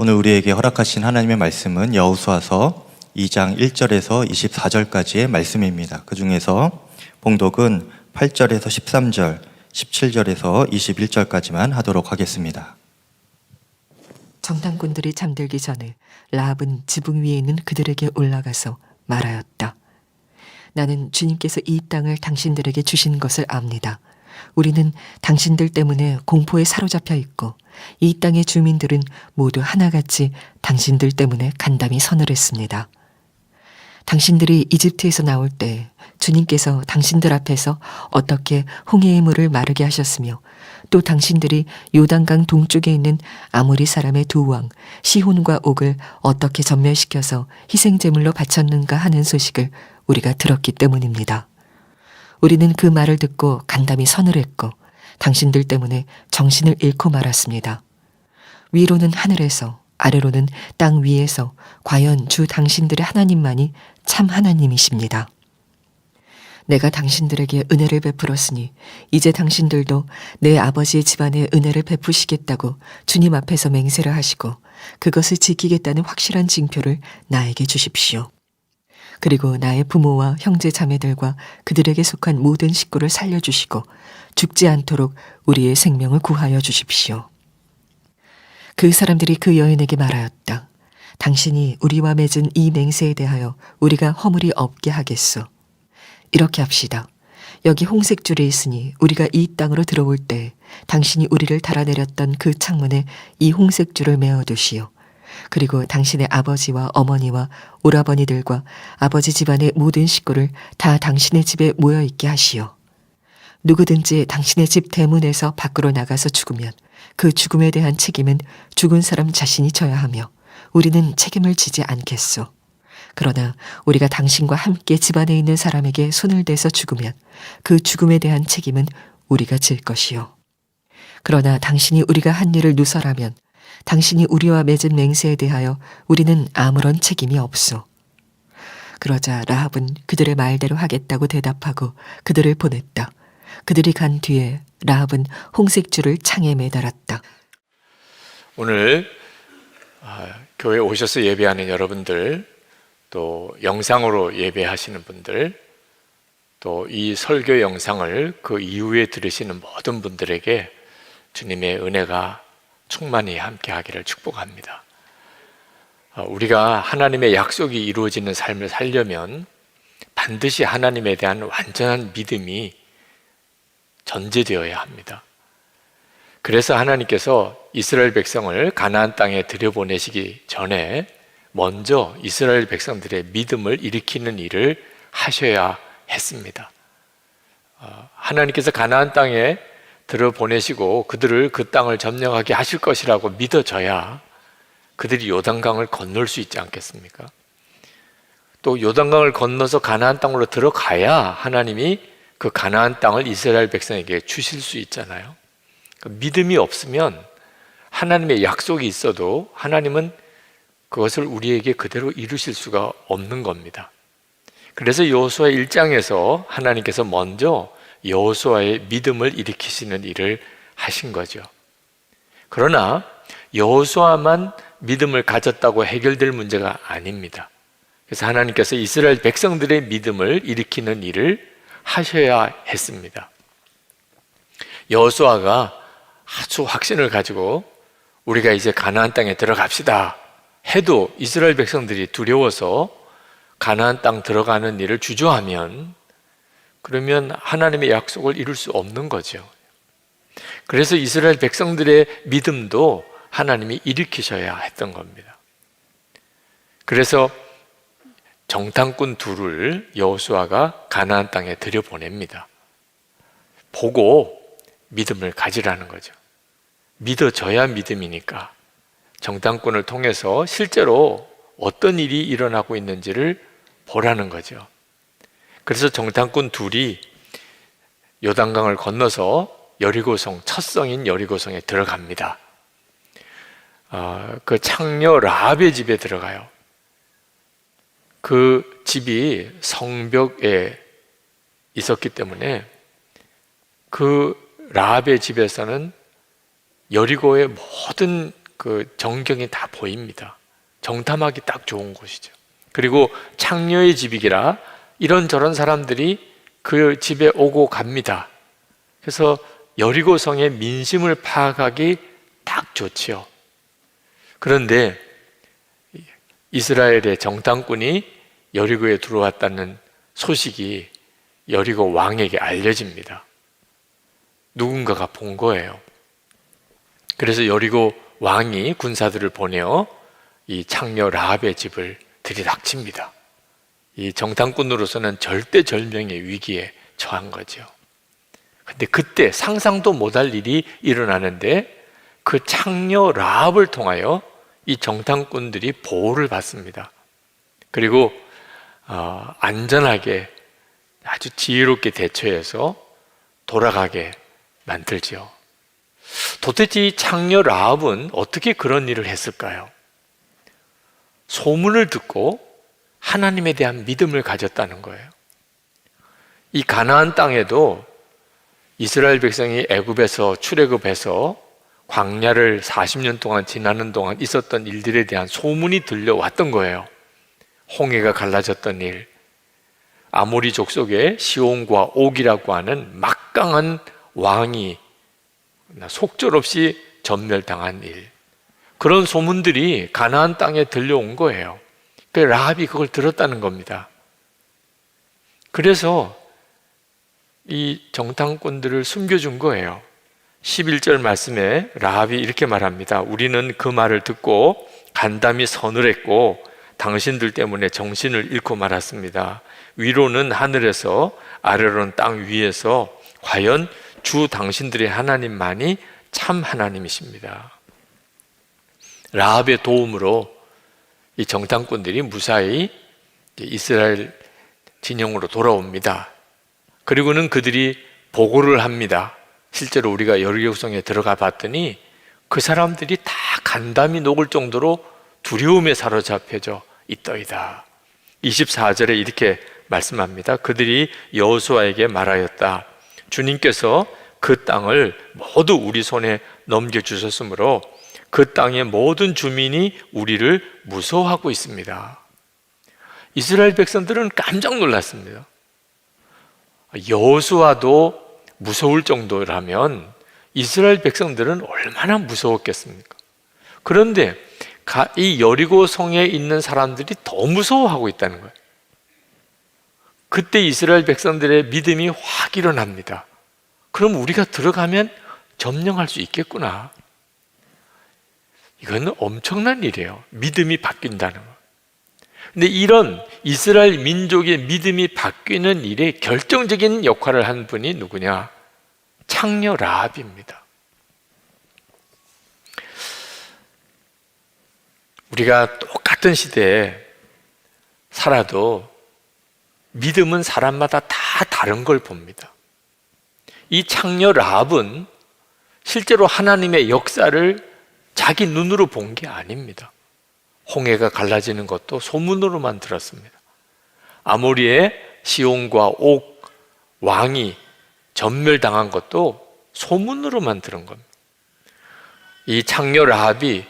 오늘 우리에게 허락하신 하나님의 말씀은 여호수아서 2장 1절에서 24절까지의 말씀입니다. 그 중에서 봉독은 8절에서 13절, 17절에서 21절까지만 하도록 하겠습니다. 정탐꾼들이 잠들기 전에 라합은 지붕 위에 있는 그들에게 올라가서 말하였다. 나는 주님께서 이 땅을 당신들에게 주신 것을 압니다. 우리는 당신들 때문에 공포에 사로잡혀 있고 이 땅의 주민들은 모두 하나같이 당신들 때문에 간담이 서늘했습니다. 당신들이 이집트에서 나올 때 주님께서 당신들 앞에서 어떻게 홍해의 물을 마르게 하셨으며 또 당신들이 요단강 동쪽에 있는 아모리 사람의 두 왕 시혼과 옥을 어떻게 전멸시켜서 희생제물로 바쳤는가 하는 소식을 우리가 들었기 때문입니다. 우리는 그 말을 듣고 간담이 서늘했고 당신들 때문에 정신을 잃고 말았습니다. 위로는 하늘에서 아래로는 땅 위에서 과연 주 당신들의 하나님만이 참 하나님이십니다. 내가 당신들에게 은혜를 베풀었으니 이제 당신들도 내 아버지의 집안에 은혜를 베푸시겠다고 주님 앞에서 맹세를 하시고 그것을 지키겠다는 확실한 징표를 나에게 주십시오. 그리고 나의 부모와 형제 자매들과 그들에게 속한 모든 식구를 살려주시고 죽지 않도록 우리의 생명을 구하여 주십시오. 그 사람들이 그 여인에게 말하였다. 당신이 우리와 맺은 이 맹세에 대하여 우리가 허물이 없게 하겠소. 이렇게 합시다. 여기 홍색줄이 있으니 우리가 이 땅으로 들어올 때 당신이 우리를 달아내렸던 그 창문에 이 홍색줄을 메어두시오. 그리고 당신의 아버지와 어머니와 오라버니들과 아버지 집안의 모든 식구를 다 당신의 집에 모여있게 하시오. 누구든지 당신의 집 대문에서 밖으로 나가서 죽으면 그 죽음에 대한 책임은 죽은 사람 자신이 져야 하며 우리는 책임을 지지 않겠소. 그러나 우리가 당신과 함께 집안에 있는 사람에게 손을 대서 죽으면 그 죽음에 대한 책임은 우리가 질 것이요. 그러나 당신이 우리가 한 일을 누설하면 당신이 우리와 맺은 맹세에 대하여 우리는 아무런 책임이 없소. 그러자 라합은 그들의 말대로 하겠다고 대답하고 그들을 보냈다. 그들이 간 뒤에 라합은 홍색줄을 창에 매달았다. 오늘 교회 오셔서 예배하는 여러분들, 또 영상으로 예배하시는 분들, 또 이 설교 영상을 그 이후에 들으시는 모든 분들에게 주님의 은혜가 충만히 함께하기를 축복합니다. 우리가 하나님의 약속이 이루어지는 삶을 살려면 반드시 하나님에 대한 완전한 믿음이 전제되어야 합니다. 그래서 하나님께서 이스라엘 백성을 가나안 땅에 들여보내시기 전에 먼저 이스라엘 백성들의 믿음을 일으키는 일을 하셔야 했습니다. 하나님께서 가나안 땅에 들여보내시고 그들을 그 땅을 점령하게 하실 것이라고 믿어져야 그들이 요단강을 건널 수 있지 않겠습니까? 또 요단강을 건너서 가나안 땅으로 들어가야 하나님이 그 가나안 땅을 이스라엘 백성에게 주실 수 있잖아요. 믿음이 없으면 하나님의 약속이 있어도 하나님은 그것을 우리에게 그대로 이루실 수가 없는 겁니다. 그래서 여호수아 1장에서 하나님께서 먼저 여호수아의 믿음을 일으키시는 일을 하신 거죠. 그러나 여호수아만 믿음을 가졌다고 해결될 문제가 아닙니다. 그래서 하나님께서 이스라엘 백성들의 믿음을 일으키는 일을 하셔야 했습니다. 여호수아가 아주 확신을 가지고 우리가 이제 가나안 땅에 들어갑시다 해도 이스라엘 백성들이 두려워서 가나안 땅 들어가는 일을 주저하면 그러면 하나님의 약속을 이룰 수 없는 거죠. 그래서 이스라엘 백성들의 믿음도 하나님이 일으키셔야 했던 겁니다. 그래서 정탐꾼 둘을 여호수아가 가나안 땅에 들여보냅니다. 보고 믿음을 가지라는 거죠. 믿어져야 믿음이니까 정탐꾼을 통해서 실제로 어떤 일이 일어나고 있는지를 보라는 거죠. 그래서 정탐꾼 둘이 요단강을 건너서 여리고성, 첫 성인 여리고성에 들어갑니다. 그 창녀 라합의 집에 들어가요. 그 집이 성벽에 있었기 때문에 그 라합의 집에서는 여리고의 모든 그 전경이 다 보입니다. 정탐하기 딱 좋은 곳이죠. 그리고 창녀의 집이기라 이런저런 사람들이 그 집에 오고 갑니다. 그래서 여리고성의 민심을 파악하기 딱 좋지요. 그런데 이스라엘의 정탐꾼이 여리고에 들어왔다는 소식이 여리고 왕에게 알려집니다. 누군가가 본 거예요. 그래서 여리고 왕이 군사들을 보내어 이 창녀 라합의 집을 들이닥칩니다. 이 정탐꾼으로서는 절대절명의 위기에 처한 거죠. 근데 그때 상상도 못할 일이 일어나는데 그 창녀 라합을 통하여 이 정탐꾼들이 보호를 받습니다. 그리고 안전하게 아주 지혜롭게 대처해서 돌아가게 만들지요. 도대체 이 창녀 라합은 어떻게 그런 일을 했을까요? 소문을 듣고 하나님에 대한 믿음을 가졌다는 거예요. 이 가나안 땅에도 이스라엘 백성이 애굽에서 출애굽해서 광야를 40년 동안 지나는 동안 있었던 일들에 대한 소문이 들려왔던 거예요. 홍해가 갈라졌던 일, 아모리 족속의 시온과 옥이라고 하는 막강한 왕이 속절없이 전멸당한 일, 그런 소문들이 가나안 땅에 들려온 거예요. 그 라합이 그걸 들었다는 겁니다. 그래서 이 정탐꾼들을 숨겨준 거예요. 11절 말씀에 라합이 이렇게 말합니다. 우리는 그 말을 듣고 간담이 서늘했고 당신들 때문에 정신을 잃고 말았습니다. 위로는 하늘에서 아래로는 땅 위에서 과연 주 당신들의 하나님만이 참 하나님이십니다. 라합의 도움으로 이 정탐꾼들이 무사히 이스라엘 진영으로 돌아옵니다. 그리고는 그들이 보고를 합니다. 실제로 우리가 여리고성에 들어가 봤더니 그 사람들이 다 간담이 녹을 정도로 두려움에 사로잡혀져 있더이다. 24절에 이렇게 말씀합니다. 그들이 여호수아에게 말하였다. 주님께서 그 땅을 모두 우리 손에 넘겨주셨으므로 그 땅의 모든 주민이 우리를 무서워하고 있습니다. 이스라엘 백성들은 깜짝 놀랐습니다. 여호수아도 무서울 정도라면 이스라엘 백성들은 얼마나 무서웠겠습니까? 그런데 이 여리고 성에 있는 사람들이 더 무서워하고 있다는 거예요. 그때 이스라엘 백성들의 믿음이 확 일어납니다. 그럼 우리가 들어가면 점령할 수 있겠구나. 이건 엄청난 일이에요. 믿음이 바뀐다는 거. 근데 이런 이스라엘 민족의 믿음이 바뀌는 일에 결정적인 역할을 한 분이 누구냐? 창녀 라합입니다. 우리가 똑같은 시대에 살아도 믿음은 사람마다 다 다른 걸 봅니다. 이 창녀 라합은 실제로 하나님의 역사를 자기 눈으로 본 게 아닙니다. 홍해가 갈라지는 것도 소문으로만 들었습니다. 아모리의 시온과 옥 왕이 전멸당한 것도 소문으로만 들은 겁니다. 이 창녀 라합이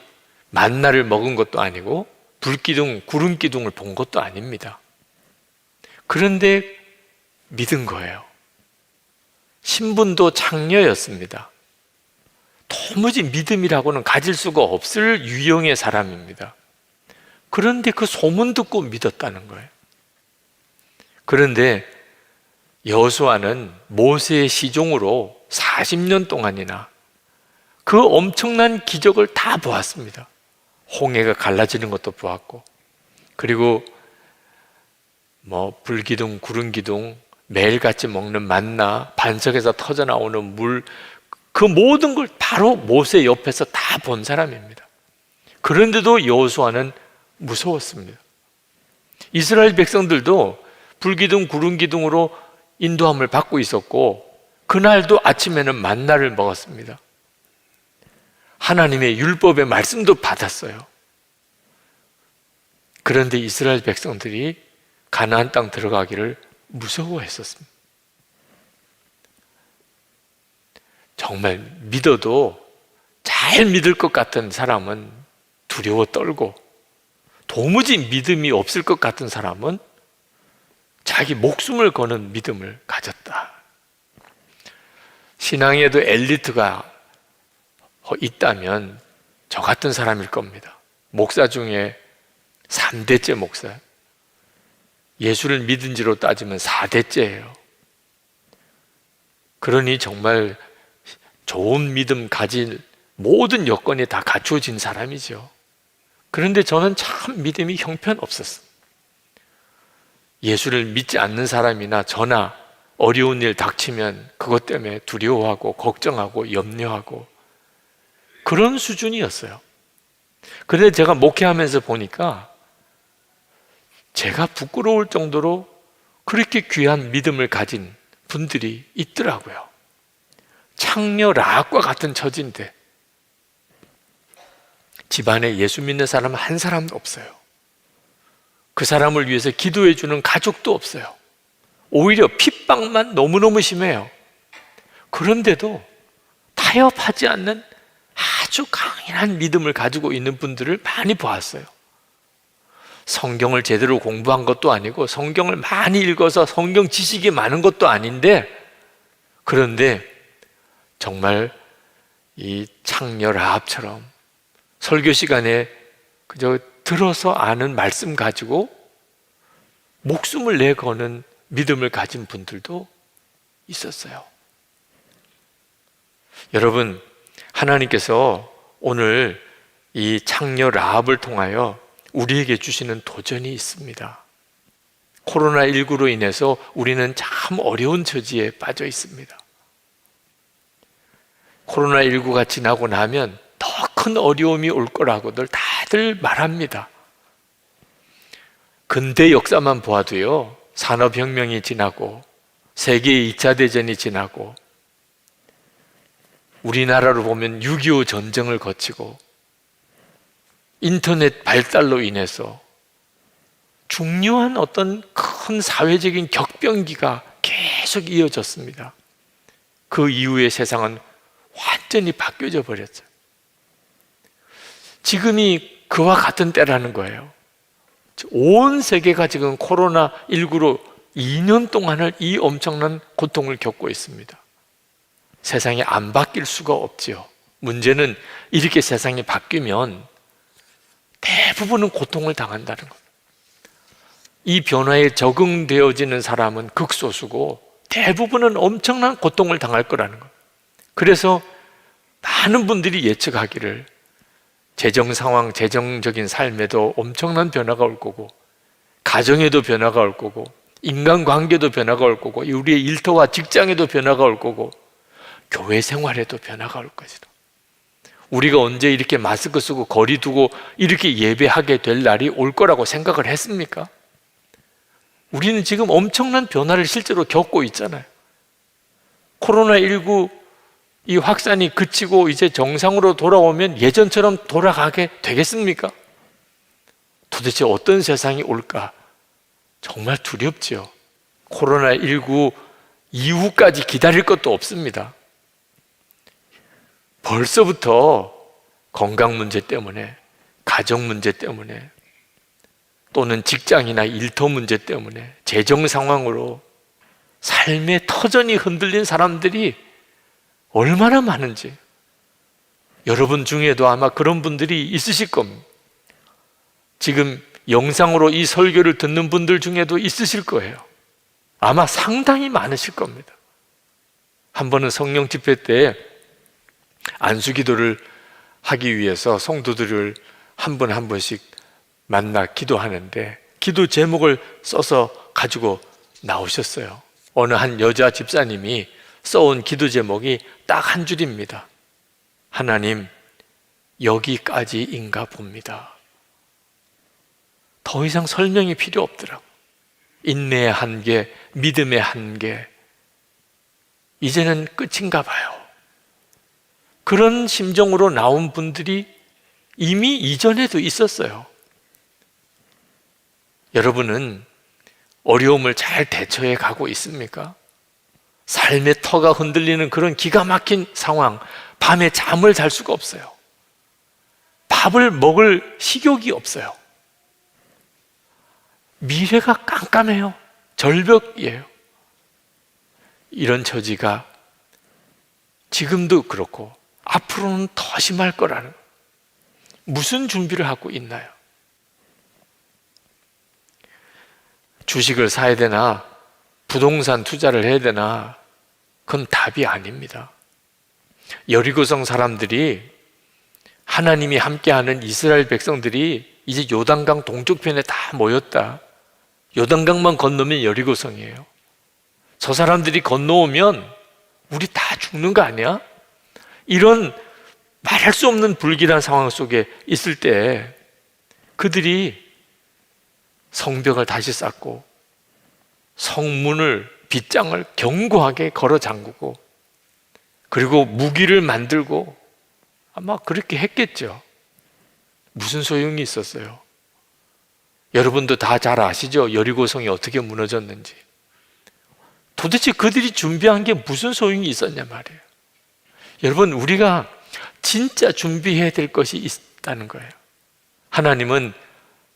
만나를 먹은 것도 아니고 불기둥, 구름기둥을 본 것도 아닙니다. 그런데 믿은 거예요. 신분도 창녀였습니다. 도무지 믿음이라고는 가질 수가 없을 유형의 사람입니다. 그런데 그 소문 듣고 믿었다는 거예요. 그런데 여호수아는 모세의 시종으로 40년 동안이나 그 엄청난 기적을 다 보았습니다. 홍해가 갈라지는 것도 보았고, 그리고 불기둥, 구름기둥, 매일같이 먹는 만나, 반석에서 터져 나오는 물, 그 모든 걸 바로 모세 옆에서 다 본 사람입니다. 그런데도 여호수아는 무서웠습니다. 이스라엘 백성들도 불기둥, 구름기둥으로 인도함을 받고 있었고, 그날도 아침에는 만나를 먹었습니다. 하나님의 율법의 말씀도 받았어요. 그런데 이스라엘 백성들이 가나안 땅 들어가기를 무서워했었습니다. 정말 믿어도 잘 믿을 것 같은 사람은 두려워 떨고, 도무지 믿음이 없을 것 같은 사람은 자기 목숨을 거는 믿음을 가졌다. 신앙에도 엘리트가 있다면 저 같은 사람일 겁니다. 목사 중에 3대째 목사, 예수를 믿은 지로 따지면 4대째예요. 그러니 정말 좋은 믿음 가진 모든 여건이 다 갖추어진 사람이죠. 그런데 저는 참 믿음이 형편없었어요. 예수를 믿지 않는 사람이나 저나 어려운 일 닥치면 그것 때문에 두려워하고 걱정하고 염려하고 그런 수준이었어요. 그런데 제가 목회하면서 보니까 제가 부끄러울 정도로 그렇게 귀한 믿음을 가진 분들이 있더라고요. 창녀 라합과 같은 처지인데 집안에 예수 믿는 사람 한 사람도 없어요. 그 사람을 위해서 기도해 주는 가족도 없어요. 오히려 핍박만 너무너무 심해요. 그런데도 타협하지 않는 아주 강인한 믿음을 가지고 있는 분들을 많이 보았어요. 성경을 제대로 공부한 것도 아니고 성경을 많이 읽어서 성경 지식이 많은 것도 아닌데, 그런데 정말 이 창녀 라합처럼 설교 시간에 그저 들어서 아는 말씀 가지고 목숨을 내거는 믿음을 가진 분들도 있었어요. 여러분, 하나님께서 오늘 이 창녀 라합을 통하여 우리에게 주시는 도전이 있습니다. 코로나19로 인해서 우리는 참 어려운 처지에 빠져 있습니다. 코로나19가 지나고 나면 더 큰 어려움이 올 거라고들 다들 말합니다. 근대 역사만 보아도요, 산업혁명이 지나고 세계 2차 대전이 지나고 우리나라로 보면 6.25 전쟁을 거치고 인터넷 발달로 인해서 중요한 어떤 큰 사회적인 격변기가 계속 이어졌습니다. 그 이후에 세상은 완전히 바뀌어져 버렸죠. 지금이 그와 같은 때라는 거예요. 온 세계가 지금 코로나19로 2년 동안을 이 엄청난 고통을 겪고 있습니다. 세상이 안 바뀔 수가 없지요. 문제는 이렇게 세상이 바뀌면 대부분은 고통을 당한다는 것. 이 변화에 적응되어지는 사람은 극소수고 대부분은 엄청난 고통을 당할 거라는 것. 그래서 많은 분들이 예측하기를 재정 상황, 재정적인 삶에도 엄청난 변화가 올 거고, 가정에도 변화가 올 거고, 인간관계도 변화가 올 거고, 우리의 일터와 직장에도 변화가 올 거고, 교회 생활에도 변화가 올 것이다. 우리가 언제 이렇게 마스크 쓰고 거리 두고 이렇게 예배하게 될 날이 올 거라고 생각을 했습니까? 우리는 지금 엄청난 변화를 실제로 겪고 있잖아요. 코로나19 이 확산이 그치고 이제 정상으로 돌아오면 예전처럼 돌아가게 되겠습니까? 도대체 어떤 세상이 올까? 정말 두렵지요. 코로나19 이후까지 기다릴 것도 없습니다. 벌써부터 건강 문제 때문에, 가정 문제 때문에, 또는 직장이나 일터 문제 때문에, 재정 상황으로 삶의 터전이 흔들린 사람들이 얼마나 많은지, 여러분 중에도 아마 그런 분들이 있으실 겁니다. 지금 영상으로 이 설교를 듣는 분들 중에도 있으실 거예요. 아마 상당히 많으실 겁니다. 한 번은 성령 집회 때 안수기도를 하기 위해서 성도들을 한 분 한 분씩 만나 기도하는데 기도 제목을 써서 가지고 나오셨어요. 어느 한 여자 집사님이 써온 기도 제목이 딱 한 줄입니다. 하나님, 여기까지인가 봅니다. 더 이상 설명이 필요 없더라고. 인내의 한계, 믿음의 한계, 이제는 끝인가 봐요. 그런 심정으로 나온 분들이 이미 이전에도 있었어요. 여러분은 어려움을 잘 대처해 가고 있습니까? 삶의 터가 흔들리는 그런 기가 막힌 상황, 밤에 잠을 잘 수가 없어요. 밥을 먹을 식욕이 없어요. 미래가 깜깜해요. 절벽이에요. 이런 처지가 지금도 그렇고 앞으로는 더 심할 거라는, 무슨 준비를 하고 있나요? 주식을 사야 되나 부동산 투자를 해야 되나, 그건 답이 아닙니다. 여리고성 사람들이, 하나님이 함께하는 이스라엘 백성들이 이제 요단강 동쪽편에 다 모였다. 요단강만 건너면 여리고성이에요. 저 사람들이 건너오면 우리 다 죽는 거 아니야? 이런 말할 수 없는 불길한 상황 속에 있을 때 그들이 성벽을 다시 쌓고 성문을, 빗장을 견고하게 걸어 잠그고, 그리고 무기를 만들고 아마 그렇게 했겠죠. 무슨 소용이 있었어요? 여러분도 다 잘 아시죠? 여리고성이 어떻게 무너졌는지. 도대체 그들이 준비한 게 무슨 소용이 있었냐 말이에요. 여러분, 우리가 진짜 준비해야 될 것이 있다는 거예요. 하나님은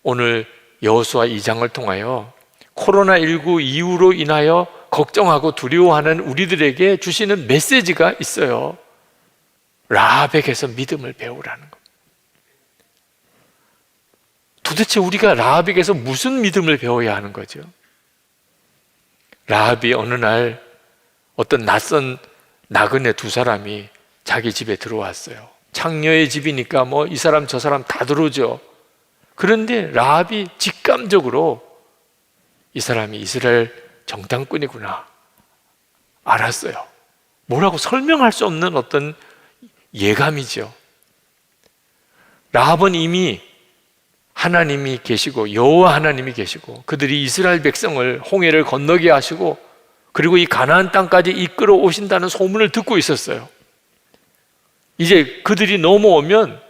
오늘 여호수아 2장을 통하여 코로나19 이후로 인하여 걱정하고 두려워하는 우리들에게 주시는 메시지가 있어요. 라합에게서 믿음을 배우라는 것. 도대체 우리가 라합에게서 무슨 믿음을 배워야 하는 거죠? 라합이 어느 날 어떤 낯선 나그네 두 사람이 자기 집에 들어왔어요. 창녀의 집이니까 뭐 이 사람 저 사람 다 들어오죠. 그런데 라합이 직감적으로 이 사람이 이스라엘 정탐꾼이구나 알았어요. 뭐라고 설명할 수 없는 어떤 예감이죠. 라합은 이미 하나님이 계시고 여호와 하나님이 계시고 그들이 이스라엘 백성을 홍해를 건너게 하시고 그리고 이 가나안 땅까지 이끌어 오신다는 소문을 듣고 있었어요. 이제 그들이 넘어오면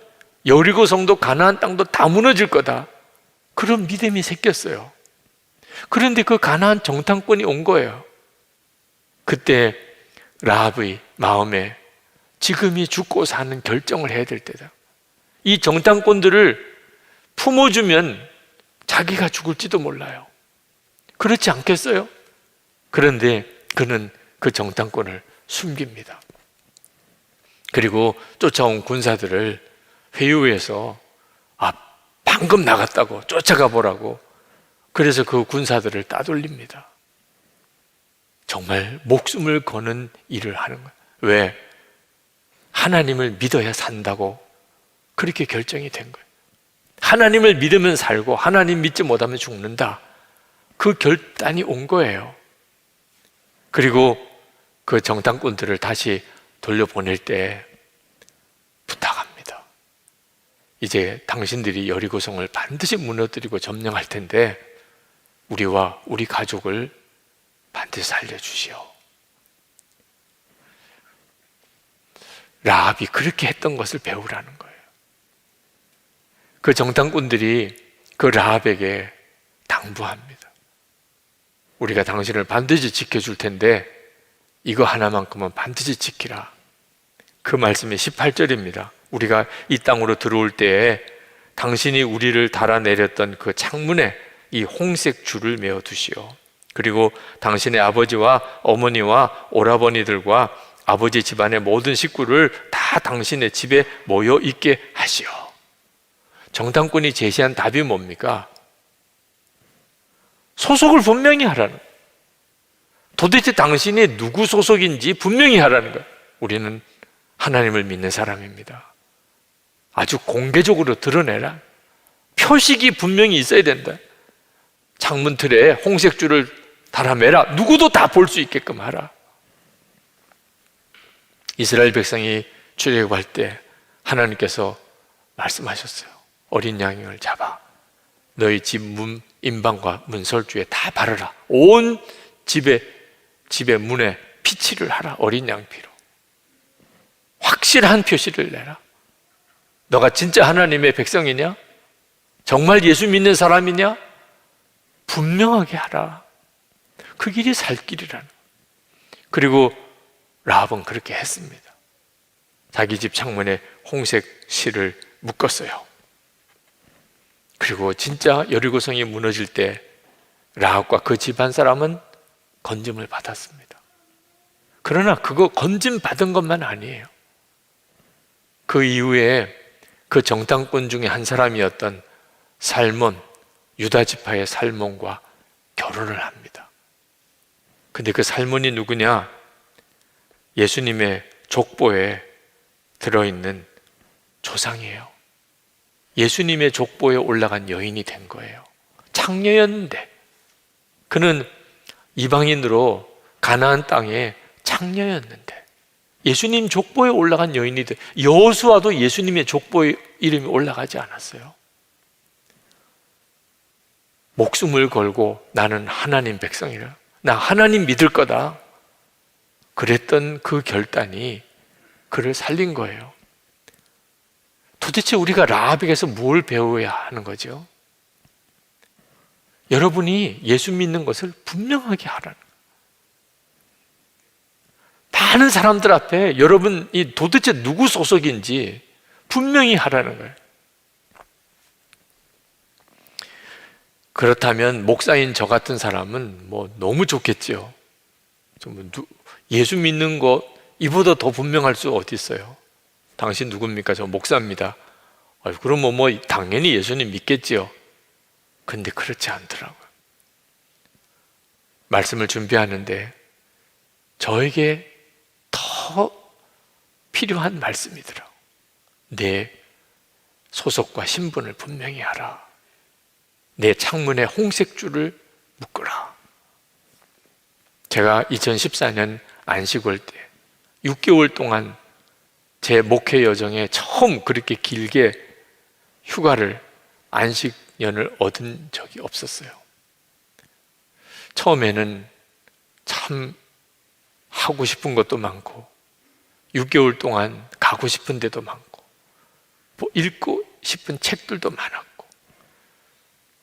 여리고 성도 가나안 땅도 다 무너질 거다, 그런 믿음이 생겼어요. 그런데 그 가나안 정탐꾼이 온 거예요. 그때 라합의 마음에 지금이 죽고 사는 결정을 해야 될 때다. 이 정탐꾼들을 품어주면 자기가 죽을지도 몰라요. 그렇지 않겠어요? 그런데 그는 그 정탐꾼을 숨깁니다. 그리고 쫓아온 군사들을 회유해서 방금 나갔다고 쫓아가 보라고, 그래서 그 군사들을 따돌립니다. 정말 목숨을 거는 일을 하는 거예요. 왜? 하나님을 믿어야 산다고 그렇게 결정이 된 거예요. 하나님을 믿으면 살고 하나님 믿지 못하면 죽는다, 그 결단이 온 거예요. 그리고 그 정탐꾼들을 다시 돌려보낼 때 부탁합니다. 이제 당신들이 여리고성을 반드시 무너뜨리고 점령할 텐데 우리와 우리 가족을 반드시 살려주시오. 라합이 그렇게 했던 것을 배우라는 거예요. 그 정탐꾼들이 그 라합에게 당부합니다. 우리가 당신을 반드시 지켜줄 텐데 이거 하나만큼은 반드시 지키라. 그 말씀이 18절입니다. 우리가 이 땅으로 들어올 때에 당신이 우리를 달아내렸던 그 창문에 이 홍색 줄을 메어 두시오. 그리고 당신의 아버지와 어머니와 오라버니들과 아버지 집안의 모든 식구를 다 당신의 집에 모여 있게 하시오. 정탐꾼이 제시한 답이 뭡니까? 소속을 분명히 하라는 거예요. 도대체 당신이 누구 소속인지 분명히 하라는 거예요. 우리는 하나님을 믿는 사람입니다. 아주 공개적으로 드러내라. 표식이 분명히 있어야 된다. 창문 틀에 홍색 줄을 달아매라. 누구도 다 볼 수 있게끔 하라. 이스라엘 백성이 출애굽할 때 하나님께서 말씀하셨어요. 어린 양을 잡아 너희 집 문 인방과 문설주에 다 바르라. 온 집의 문에 피칠을 하라. 어린 양 피로. 확실한 표시를 내라. 너가 진짜 하나님의 백성이냐? 정말 예수 믿는 사람이냐? 분명하게 하라. 그 길이 살 길이라는 거예요. 그리고 라합은 그렇게 했습니다. 자기 집 창문에 홍색 실을 묶었어요. 그리고 진짜 여리고성이 무너질 때 라합과 그 집안 사람은 건짐을 받았습니다. 그러나 그거 건짐 받은 것만 아니에요. 그 이후에 그 정탐꾼 중에 한 사람이었던 살몬, 유다 지파의 살몬과 결혼을 합니다. 근데 그 살몬이 누구냐? 예수님의 족보에 들어있는 조상이에요. 예수님의 족보에 올라간 여인이 된 거예요. 창녀였는데 그는 이방인으로 가나안 땅에 창녀였는데 예수님 족보에 올라간 여인이 돼. 여호수아도 예수님의 족보에 이름이 올라가지 않았어요. 목숨을 걸고 나는 하나님 백성이라, 나 하나님 믿을 거다, 그랬던 그 결단이 그를 살린 거예요. 도대체 우리가 라합에게서 뭘 배워야 하는 거죠? 여러분이 예수 믿는 것을 분명하게 하라는 거예요. 많은 사람들 앞에 여러분이 도대체 누구 소속인지 분명히 하라는 거예요. 그렇다면 목사인 저 같은 사람은 뭐 너무 좋겠죠. 예수 믿는 것 이보다 더 분명할 수 어디 있어요? 당신 누굽니까? 저 목사입니다. 그럼 뭐 당연히 예수님 믿겠지요. 근데 그렇지 않더라고요. 말씀을 준비하는데 저에게 더 필요한 말씀이더라고요. 내 소속과 신분을 분명히 하라. 내 창문에 홍색 줄을 묶으라. 제가 2014년 안식월 때 6개월 동안 제 목회 여정에 처음 그렇게 길게 휴가를, 안식년을 얻은 적이 없었어요. 처음에는 참 하고 싶은 것도 많고 6개월 동안 가고 싶은 데도 많고 뭐 읽고 싶은 책들도 많았고,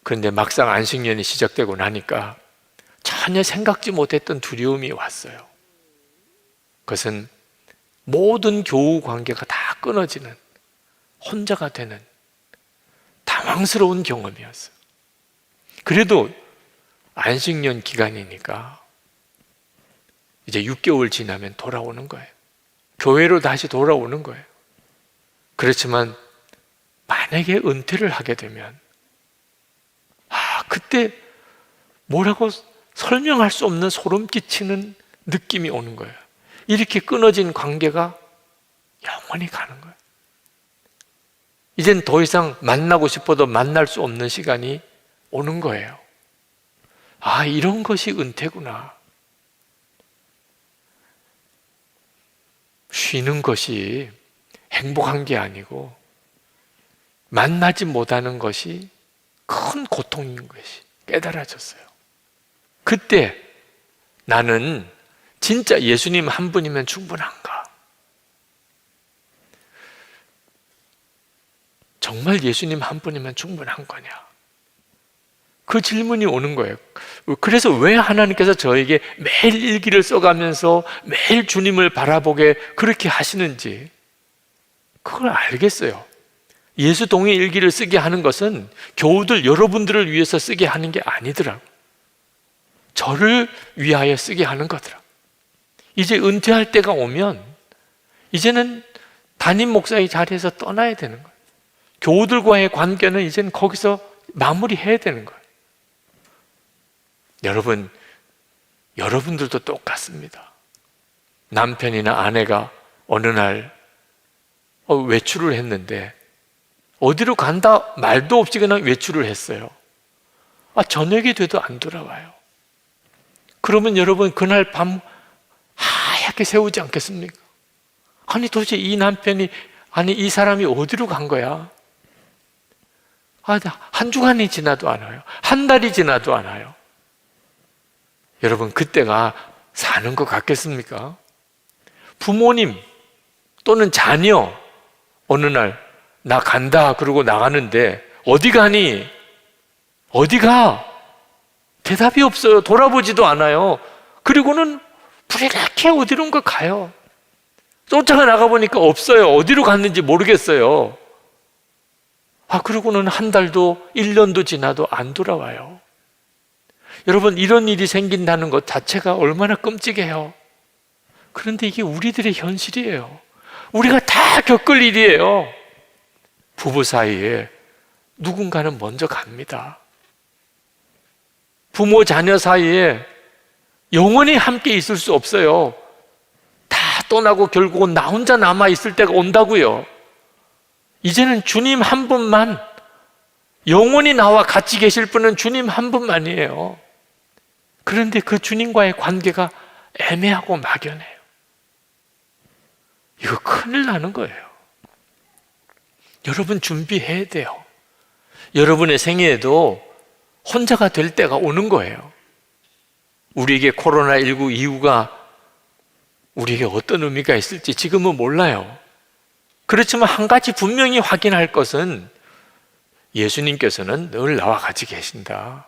그런데 막상 안식년이 시작되고 나니까 전혀 생각지 못했던 두려움이 왔어요. 그것은 모든 교우 관계가 다 끊어지는, 혼자가 되는 당황스러운 경험이었어요. 그래도 안식년 기간이니까 이제 6개월 지나면 돌아오는 거예요. 교회로 다시 돌아오는 거예요. 그렇지만 만약에 은퇴를 하게 되면 그때 뭐라고 설명할 수 없는 소름 끼치는 느낌이 오는 거예요. 이렇게 끊어진 관계가 영원히 가는 거예요. 이젠 더 이상 만나고 싶어도 만날 수 없는 시간이 오는 거예요. 이런 것이 은퇴구나. 쉬는 것이 행복한 게 아니고 만나지 못하는 것이 큰 고통인 것이 깨달아졌어요. 그때 나는 진짜 예수님 한 분이면 충분한가? 정말 예수님 한 분이면 충분한 거냐? 그 질문이 오는 거예요. 그래서 왜 하나님께서 저에게 매일 일기를 써가면서 매일 주님을 바라보게 그렇게 하시는지 그걸 알겠어요. 예수 동의 일기를 쓰게 하는 것은 교우들 여러분들을 위해서 쓰게 하는 게 아니더라고요. 저를 위하여 쓰게 하는 거더라고요. 이제 은퇴할 때가 오면 이제는 담임 목사의 자리에서 떠나야 되는 거예요. 교우들과의 관계는 이제는 거기서 마무리해야 되는 거예요. 여러분, 여러분들도 똑같습니다. 남편이나 아내가 어느 날 외출을 했는데 어디로 간다 말도 없이 그냥 외출을 했어요. 저녁이 돼도 안 돌아와요. 그러면 여러분 그날 밤 하얗게 새우지 않겠습니까? 도대체 이 남편이, 이 사람이 어디로 간 거야? 한 주간이 지나도 않아요. 한 달이 지나도 않아요. 여러분, 그때가 사는 것 같겠습니까? 부모님 또는 자녀 어느 날 나 간다 그러고 나가는데 어디 가니? 어디 가? 대답이 없어요. 돌아보지도 않아요. 그리고는 부리렇게 어디론가 가요. 쫓아가 나가보니까 없어요. 어디로 갔는지 모르겠어요. 그러고는 한 달도 1년도 지나도 안 돌아와요. 여러분, 이런 일이 생긴다는 것 자체가 얼마나 끔찍해요. 그런데 이게 우리들의 현실이에요. 우리가 다 겪을 일이에요. 부부 사이에 누군가는 먼저 갑니다. 부모 자녀 사이에 영원히 함께 있을 수 없어요. 다 떠나고 결국은 나 혼자 남아 있을 때가 온다고요. 이제는 주님 한 분만, 영원히 나와 같이 계실 분은 주님 한 분만이에요. 그런데 그 주님과의 관계가 애매하고 막연해요. 이거 큰일 나는 거예요. 여러분 준비해야 돼요. 여러분의 생애에도 혼자가 될 때가 오는 거예요. 우리에게 코로나19 이후가 우리에게 어떤 의미가 있을지 지금은 몰라요. 그렇지만 한 가지 분명히 확인할 것은 예수님께서는 늘 나와 같이 계신다.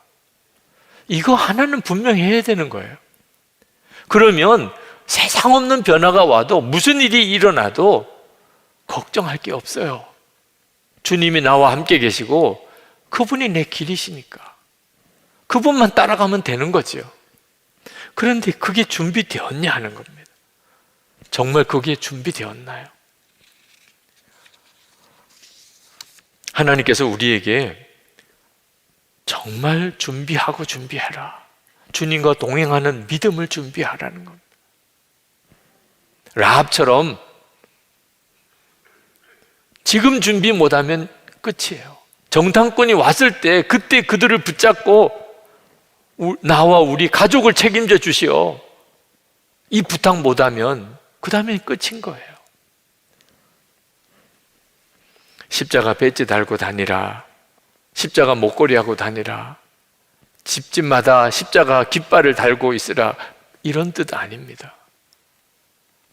이거 하나는 분명히 해야 되는 거예요. 그러면 세상 없는 변화가 와도 무슨 일이 일어나도 걱정할 게 없어요. 주님이 나와 함께 계시고 그분이 내 길이시니까 그분만 따라가면 되는 거죠. 그런데 그게 준비되었냐 하는 겁니다. 정말 그게 준비되었나요? 하나님께서 우리에게 정말 준비하고 준비해라. 주님과 동행하는 믿음을 준비하라는 겁니다. 라합처럼 지금 준비 못하면 끝이에요. 정탐꾼이 왔을 때 그때 그들을 붙잡고 나와 우리 가족을 책임져 주시오. 이 부탁 못하면 그 다음에 끝인 거예요. 십자가 배지 달고 다니라. 십자가 목걸이 하고 다니라. 집집마다 십자가 깃발을 달고 있으라. 이런 뜻 아닙니다.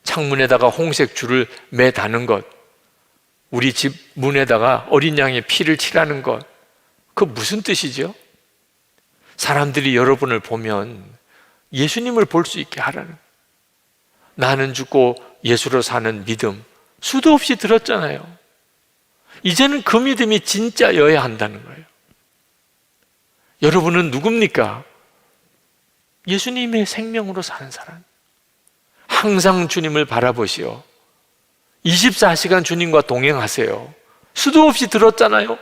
창문에다가 홍색 줄을 매다는 것, 우리 집 문에다가 어린 양의 피를 칠하는 것, 그 무슨 뜻이죠? 사람들이 여러분을 보면 예수님을 볼 수 있게 하라는, 나는 죽고 예수로 사는 믿음 수도 없이 들었잖아요. 이제는 그 믿음이 진짜여야 한다는 거예요. 여러분은 누굽니까? 예수님의 생명으로 사는 사람. 항상 주님을 바라보시오. 24시간 주님과 동행하세요. 수도 없이 들었잖아요.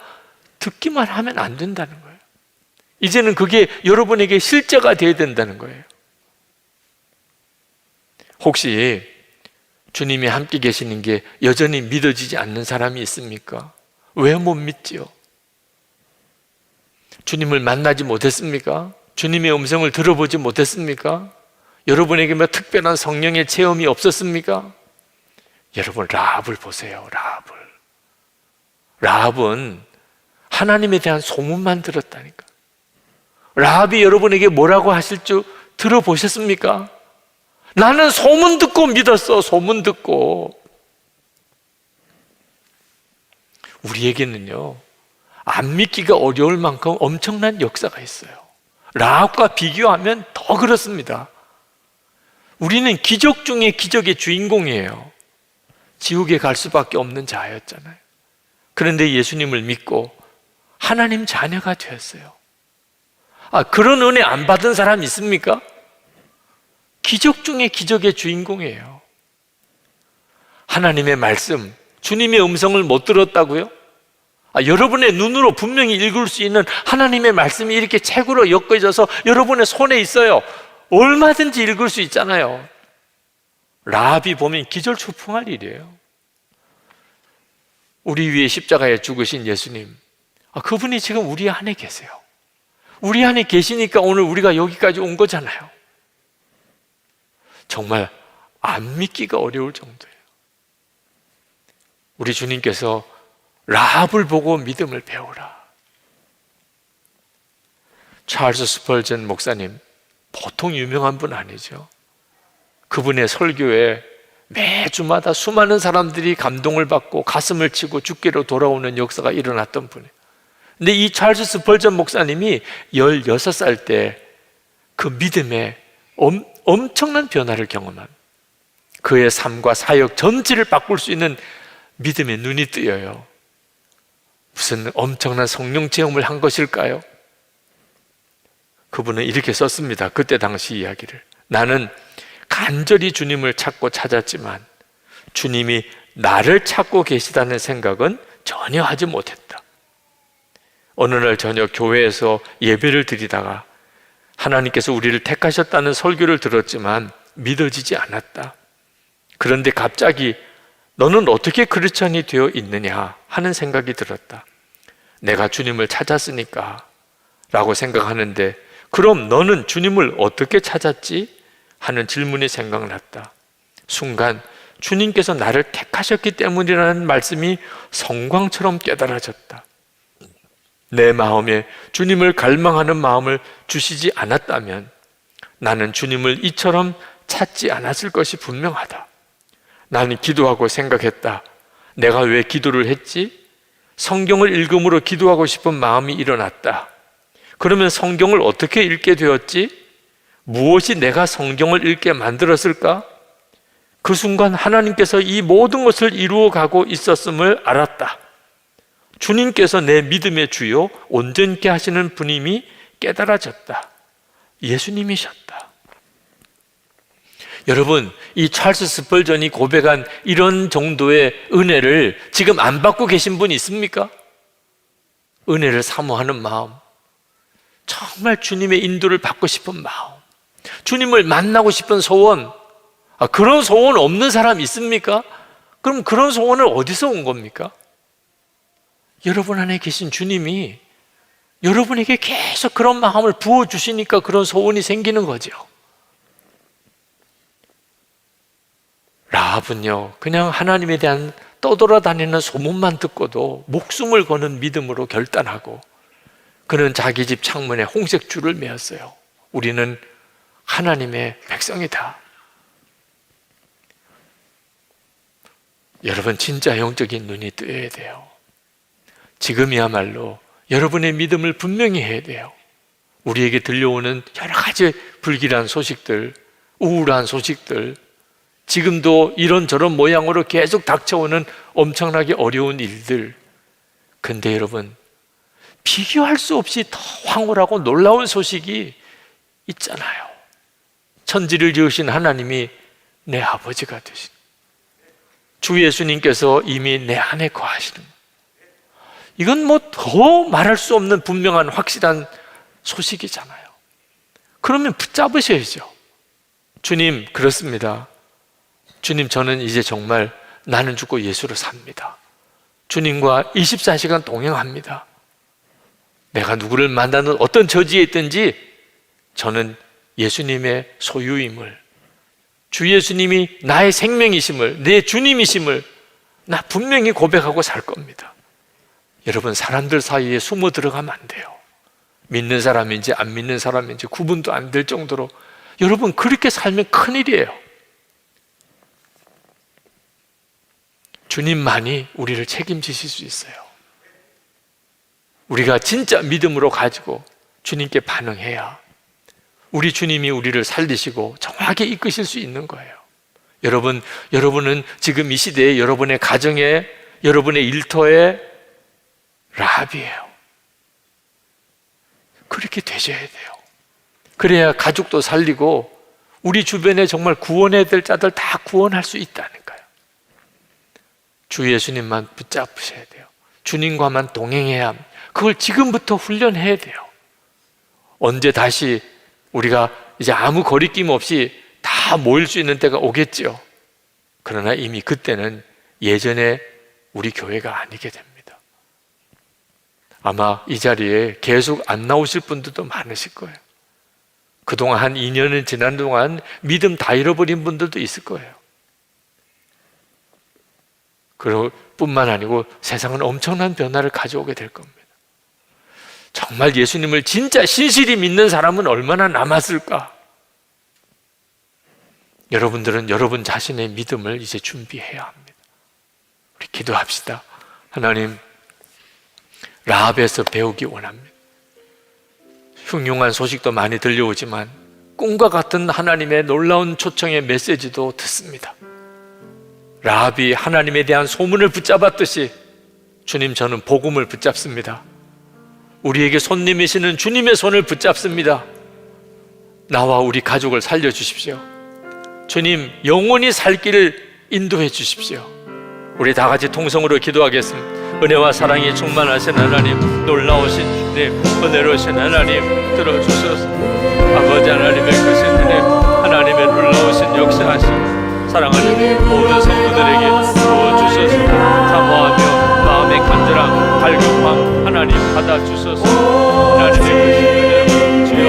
듣기만 하면 안 된다는 거예요. 이제는 그게 여러분에게 실제가 되어야 된다는 거예요. 혹시 주님이 함께 계시는 게 여전히 믿어지지 않는 사람이 있습니까? 왜 못 믿지요? 주님을 만나지 못했습니까? 주님의 음성을 들어보지 못했습니까? 여러분에게 뭐 특별한 성령의 체험이 없었습니까? 여러분, 라합을 보세요. 라합은 하나님에 대한 소문만 들었다니까. 라합이 여러분에게 뭐라고 하실 줄 들어보셨습니까? 나는 소문 듣고 믿었어. 소문 듣고. 우리에게는요, 안 믿기가 어려울 만큼 엄청난 역사가 있어요. 라합과 비교하면 더 그렇습니다. 우리는 기적 중에 기적의 주인공이에요. 지옥에 갈 수밖에 없는 자였잖아요. 그런데 예수님을 믿고 하나님 자녀가 되었어요. 그런 은혜 안 받은 사람 있습니까? 기적 중에 기적의 주인공이에요. 하나님의 말씀, 주님의 음성을 못 들었다고요? 여러분의 눈으로 분명히 읽을 수 있는 하나님의 말씀이 이렇게 책으로 엮어져서 여러분의 손에 있어요. 얼마든지 읽을 수 있잖아요. 라합이 보면 기절초풍할 일이에요. 우리 위에 십자가에 죽으신 예수님, 그분이 지금 우리 안에 계세요. 우리 안에 계시니까 오늘 우리가 여기까지 온 거잖아요. 정말 안 믿기가 어려울 정도예요. 우리 주님께서 라합을 보고 믿음을 배우라. 찰스 스펄전 목사님, 보통 유명한 분 아니죠. 그분의 설교에 매주마다 수많은 사람들이 감동을 받고 가슴을 치고 주께로 돌아오는 역사가 일어났던 분이에요. 근데 이 찰스 스펄전 목사님이 16살 때 그 믿음에 엄청난 변화를 경험한, 그의 삶과 사역 전체를 바꿀 수 있는 믿음의 눈이 뜨여요. 무슨 엄청난 성령 체험을 한 것일까요? 그분은 이렇게 썼습니다. 그때 당시 이야기를. 나는 간절히 주님을 찾고 찾았지만 주님이 나를 찾고 계시다는 생각은 전혀 하지 못했다. 어느 날 저녁 교회에서 예배를 드리다가 하나님께서 우리를 택하셨다는 설교를 들었지만 믿어지지 않았다. 그런데 갑자기 너는 어떻게 크리스천이 되어 있느냐 하는 생각이 들었다. 내가 주님을 찾았으니까 라고 생각하는데, 그럼 너는 주님을 어떻게 찾았지? 하는 질문이 생각났다. 순간 주님께서 나를 택하셨기 때문이라는 말씀이 성광처럼 깨달아졌다. 내 마음에 주님을 갈망하는 마음을 주시지 않았다면 나는 주님을 이처럼 찾지 않았을 것이 분명하다. 나는 기도하고 생각했다. 내가 왜 기도를 했지? 성경을 읽음으로 기도하고 싶은 마음이 일어났다. 그러면 성경을 어떻게 읽게 되었지? 무엇이 내가 성경을 읽게 만들었을까? 그 순간 하나님께서 이 모든 것을 이루어 가고 있었음을 알았다. 주님께서 내 믿음의 주요 온전케 하시는 분임이 깨달아졌다. 예수님이셨다. 여러분, 이 찰스 스펄전이 고백한 이런 정도의 은혜를 지금 안 받고 계신 분 있습니까? 은혜를 사모하는 마음, 정말 주님의 인도를 받고 싶은 마음, 주님을 만나고 싶은 소원, 그런 소원 없는 사람 있습니까? 그럼 그런 소원을 어디서 온 겁니까? 여러분 안에 계신 주님이 여러분에게 계속 그런 마음을 부어주시니까 그런 소원이 생기는 거죠. 라합은요, 그냥 하나님에 대한 떠돌아다니는 소문만 듣고도 목숨을 거는 믿음으로 결단하고 그는 자기 집 창문에 홍색 줄을 메었어요. 우리는 하나님의 백성이다. 여러분, 진짜 영적인 눈이 뜨여야 돼요. 지금이야말로 여러분의 믿음을 분명히 해야 돼요. 우리에게 들려오는 여러 가지 불길한 소식들, 우울한 소식들, 지금도 이런저런 모양으로 계속 닥쳐오는 엄청나게 어려운 일들. 근데 여러분, 비교할 수 없이 더 황홀하고 놀라운 소식이 있잖아요. 천지를 지으신 하나님이 내 아버지가 되신, 주 예수님께서 이미 내 안에 거하시는, 이건 뭐 더 말할 수 없는 분명한 확실한 소식이잖아요. 그러면 붙잡으셔야죠. 주님, 그렇습니다. 주님, 저는 이제 정말 나는 죽고 예수로 삽니다. 주님과 24시간 동행합니다. 내가 누구를 만나는 어떤 처지에 있든지 저는 예수님의 소유임을, 주 예수님이 나의 생명이심을, 내 주님이심을 나 분명히 고백하고 살 겁니다. 여러분, 사람들 사이에 숨어 들어가면 안 돼요. 믿는 사람인지 안 믿는 사람인지 구분도 안 될 정도로 여러분, 그렇게 살면 큰일이에요. 주님만이 우리를 책임지실 수 있어요. 우리가 진짜 믿음으로 가지고 주님께 반응해야 우리 주님이 우리를 살리시고 정확하게 이끄실 수 있는 거예요. 여러분은 지금 이 시대에 여러분의 가정에, 여러분의 일터에 라합이에요. 그렇게 되셔야 돼요. 그래야 가족도 살리고 우리 주변에 정말 구원해야 될 자들 다 구원할 수 있다니까요. 주 예수님만 붙잡으셔야 돼요. 주님과만 동행해야 합니다. 그걸 지금부터 훈련해야 돼요. 언제 다시 우리가 이제 아무 거리낌 없이 다 모일 수 있는 때가 오겠죠. 그러나 이미 그때는 예전에 우리 교회가 아니게 됩니다. 아마 이 자리에 계속 안 나오실 분들도 많으실 거예요. 그동안 한 2년을 지난 동안 믿음 다 잃어버린 분들도 있을 거예요. 그럴 뿐만 아니고 세상은 엄청난 변화를 가져오게 될 겁니다. 정말 예수님을 진짜 신실히 믿는 사람은 얼마나 남았을까? 여러분들은 여러분 자신의 믿음을 이제 준비해야 합니다. 우리 기도합시다. 하나님, 라합에서 배우기 원합니다. 흉흉한 소식도 많이 들려오지만 꿈과 같은 하나님의 놀라운 초청의 메시지도 듣습니다. 라합이 하나님에 대한 소문을 붙잡았듯이 주님, 저는 복음을 붙잡습니다. 우리에게 손님이시는 주님의 손을 붙잡습니다. 나와 우리 가족을 살려주십시오. 주님, 영원히 살 길을 인도해 주십시오. 우리 다 같이 통성으로 기도하겠습니다. 은혜와 사랑이 충만하신 하나님, 놀라우신 주님, 은혜로우신 하나님, 들어주소서. 아버지 하나님의 크신 은혜, 하나님의 놀라우신 역사하심, 사랑하는 모든 성도들에게 부어주소서. 사모하며 마음의 간절함, 갈급함 하나님 받아주소서. 하나님의 크신 은혜 주여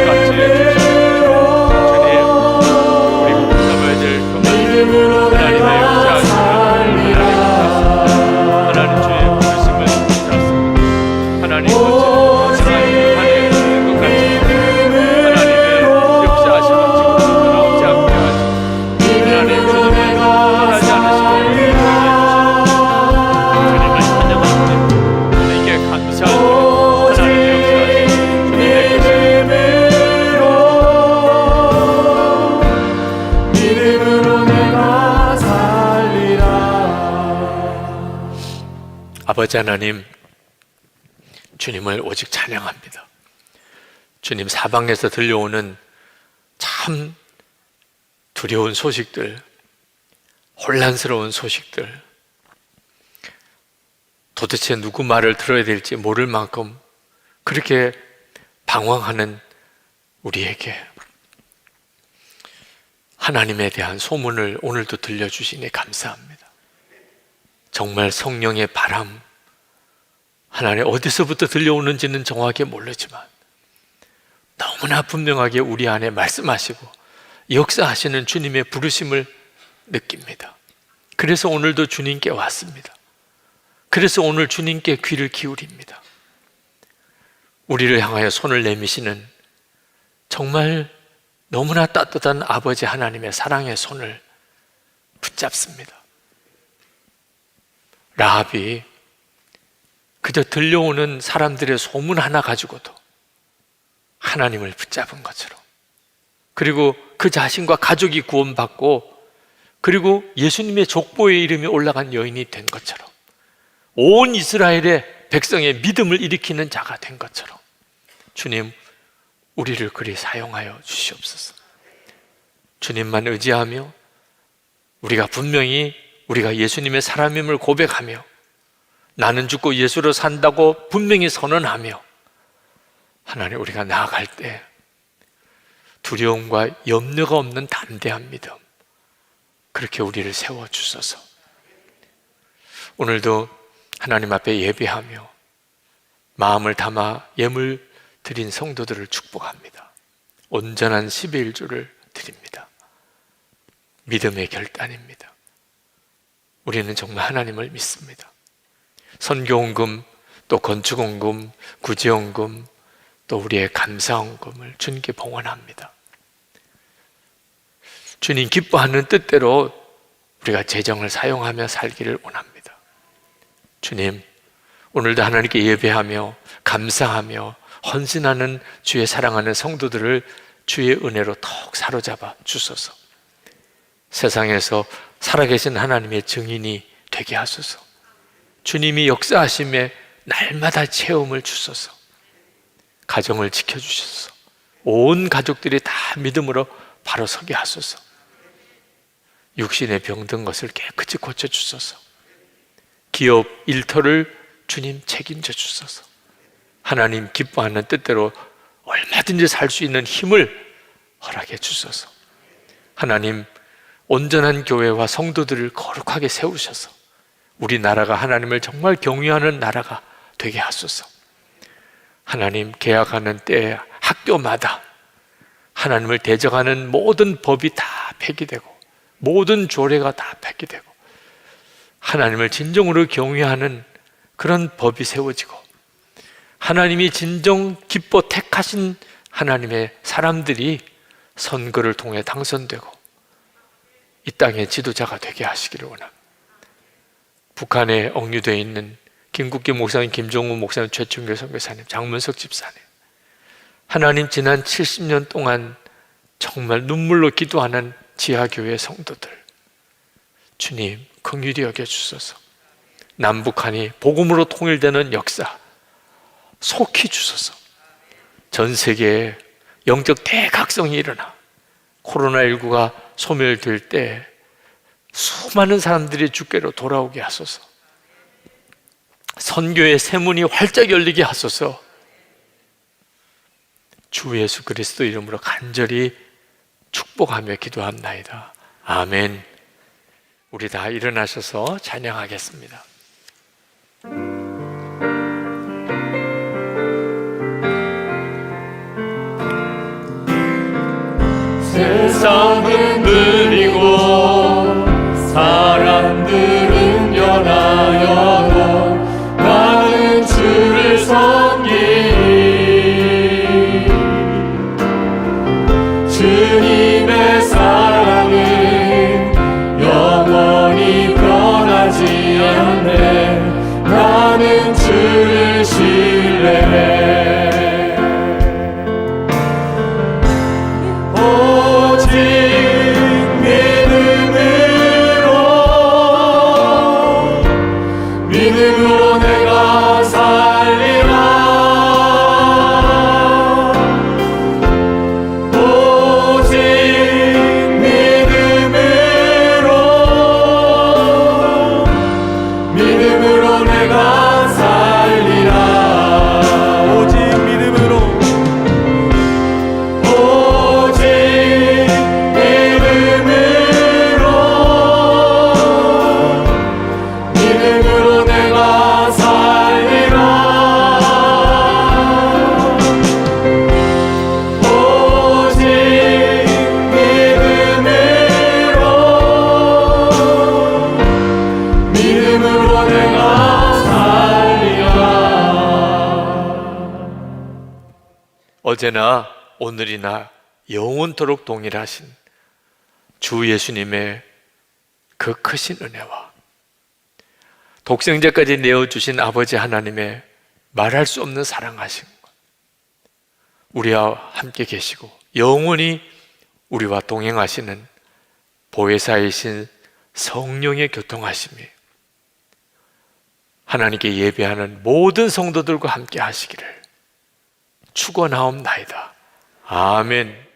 같이 해주소서. 주님, 우리가 붙잡아야 될 교만, 하나님의 역사하심을 하나님 붙잡습니다. 하나님 주의 부르심을 붙잡습니다. 하나님 거친 하나님 안에 있는 것 같이 하나님의 역사하심을 지금도 돌아오지 않게 하시고 하나님 주님을 떠나지 않으시고 주님을 찬양하는 주님께 감사하는 하나님의 역사하심, 주님의 믿음으로 내가 살리라. 아버지 하나님, 주님을 오직 찬양합니다. 주님, 사방에서 들려오는 참 두려운 소식들, 혼란스러운 소식들, 도대체 누구 말을 들어야 될지 모를 만큼 그렇게 방황하는 우리에게 하나님에 대한 소문을 오늘도 들려주시니 감사합니다. 정말 성령의 바람, 하나님 어디서부터 들려오는지는 정확히 모르지만 너무나 분명하게 우리 안에 말씀하시고 역사하시는 주님의 부르심을 느낍니다. 그래서 오늘도 주님께 왔습니다. 그래서 오늘 주님께 귀를 기울입니다. 우리를 향하여 손을 내미시는 정말 너무나 따뜻한 아버지 하나님의 사랑의 손을 붙잡습니다. 라합이 그저 들려오는 사람들의 소문 하나 가지고도 하나님을 붙잡은 것처럼, 그리고 그 자신과 가족이 구원받고 그리고 예수님의 족보의 이름이 올라간 여인이 된 것처럼 온 이스라엘의 백성의 믿음을 일으키는 자가 된 것처럼 주님, 우리를 그리 사용하여 주시옵소서. 주님만 의지하며 우리가 분명히 우리가 예수님의 사람임을 고백하며 나는 죽고 예수로 산다고 분명히 선언하며 하나님, 우리가 나아갈 때 두려움과 염려가 없는 담대한 믿음, 그렇게 우리를 세워주소서. 오늘도 하나님 앞에 예배하며 마음을 담아 예물 드린 성도들을 축복합니다. 온전한 11조를 드립니다. 믿음의 결단입니다. 우리는 정말 하나님을 믿습니다. 선교헌금, 또 건축헌금, 구제헌금, 또 우리의 감사헌금을 주님께 봉헌합니다. 주님 기뻐하는 뜻대로 우리가 재정을 사용하며 살기를 원합니다. 주님, 오늘도 하나님께 예배하며 감사하며 헌신하는 주의 사랑하는 성도들을 주의 은혜로 더욱 사로잡아 주소서. 세상에서 살아계신 하나님의 증인이 되게 하소서. 주님이 역사하심에 날마다 체험을 주소서. 가정을 지켜주셔서 온 가족들이 다 믿음으로 바로 서게 하소서. 육신의 병든 것을 깨끗이 고쳐주소서. 기업 일터를 주님 책임져 주소서. 하나님 기뻐하는 뜻대로 얼마든지 살 수 있는 힘을 허락해 주소서. 하나님, 온전한 교회와 성도들을 거룩하게 세우셔서 우리나라가 하나님을 정말 경외하는 나라가 되게 하소서. 하나님, 개학하는 때 학교마다 하나님을 대적하는 모든 법이 다 폐기되고 모든 조례가 다 폐기되고 하나님을 진정으로 경외하는 그런 법이 세워지고 하나님이 진정 기뻐 택하신 하나님의 사람들이 선거를 통해 당선되고 이 땅의 지도자가 되게 하시기를 원합니다. 북한에 억류되어 있는 김국기 목사님, 김종우 목사님, 최충길 선교사님, 장문석 집사님, 하나님 지난 70년 동안 정말 눈물로 기도하는 지하교회 성도들, 주님 긍휼히 여겨주소서. 남북한이 복음으로 통일되는 역사 속히 주소서. 전 세계에 영적 대각성이 일어나 코로나19가 소멸될 때 수많은 사람들이 주께로 돌아오게 하소서. 선교의 세문이 활짝 열리게 하소서. 주 예수 그리스도 이름으로 간절히 축복하며 기도합나이다. 아멘. 우리 다 일어나셔서 찬양하겠습니다. 세상은 느리고 사람들은 변하여도 나는 주를 섬기리. 주님의 사랑은 영원히 변하지 않네. 나는 주를 신뢰해. 오직 믿음으로 내가 살리라. 오직 믿음으로 내가 살리라. 오직 믿음으로 내가 살리라. 오직 믿음으로 내가 살리라. 어제나 오늘이나 영원토록 동일하신 주 예수님의 그 크신 은혜와 독생자까지 내어주신 아버지 하나님의 말할 수 없는 사랑하심, 우리와 함께 계시고 영원히 우리와 동행하시는 보혜사이신 성령의 교통하심이 하나님께 예배하는 모든 성도들과 함께 하시기를 축원하옵나이다. 아멘.